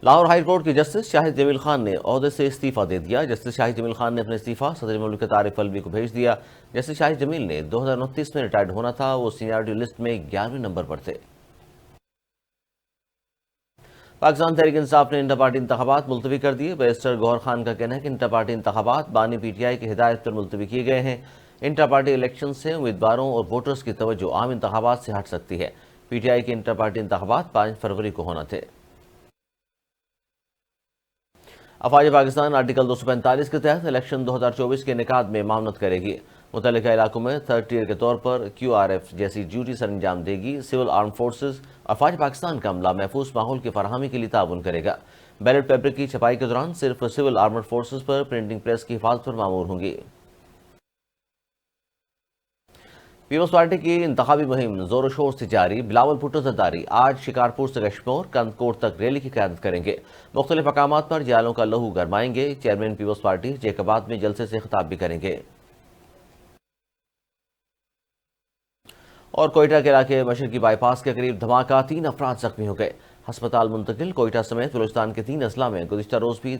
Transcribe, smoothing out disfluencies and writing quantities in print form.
Lahore high court کے justice شاہد جمیل خان نے عہدے سے استعفیٰ دے دیا۔ جسٹس شاہد جمیل خان نے اپنا استعفیٰ صدر مملکت عارف الوی کو بھیج دیا۔ جسٹس شاہد جمیل نے 2029 میں ریٹائرڈ ہونا تھا، وہ سینئرٹی لسٹ میں 11ویں نمبر پر تھے۔ پاکستان تحریک انصاف نے انٹر پارٹی انتخابات ملتوی کر دیے۔ بیرسٹر گوہر خان کا کہنا ہے کہ انٹر پارٹی انتخابات بانی پی ٹی آئی کی ہدایت پر ملتوی کیے گئے ہیں۔ انٹر پارٹی الیکشن سے امیدواروں اور ووٹرز کی توجہ عام انتخابات سے ہٹ سکتی ہے۔ پی ٹی آئی کے انٹر پارٹی انتخابات 5 فروری کو ہونا تھے۔ افواج پاکستان آرٹیکل 245 کے تحت الیکشن 2024 کے انعقاد میں معاونت کرے گی۔ متعلقہ علاقوں میں تھرڈ ٹیئر کے طور پر کیو آر ایف جیسی ڈیوٹی سر انجام دے گی۔ سول آرم فورسز افواج پاکستان کا عملہ محفوظ ماحول کی فراہمی کے لیے تعاون کرے گا۔ بیلٹ پیپر کی چھپائی کے دوران صرف سول آرمڈ فورسز پر پرنٹنگ پریس کی حفاظت پر مامور ہوں گی۔ پیپلز پارٹی کی انتخابی مہم زور و شور سے جاری۔ بلاول بھٹو زرداری آج شکارپور سے کشمور کندکوٹ تک ریلی کی قیادت کریں گے۔ مختلف مقامات پر جالوں کا لہو گرمائیں گے۔ چیئرمین پیپلز پارٹی جیکباد میں جلسے سے خطاب بھی کریں گے۔ اور کوئٹہ کے علاقے مشرقی بائی پاس کے قریب دھماکہ، 3 افراد زخمی ہو گئے۔ ہسپتال منتقل۔ کوئٹہ سمیت بلوچستان کے 3 اضلاع میں گزشتہ روز بھی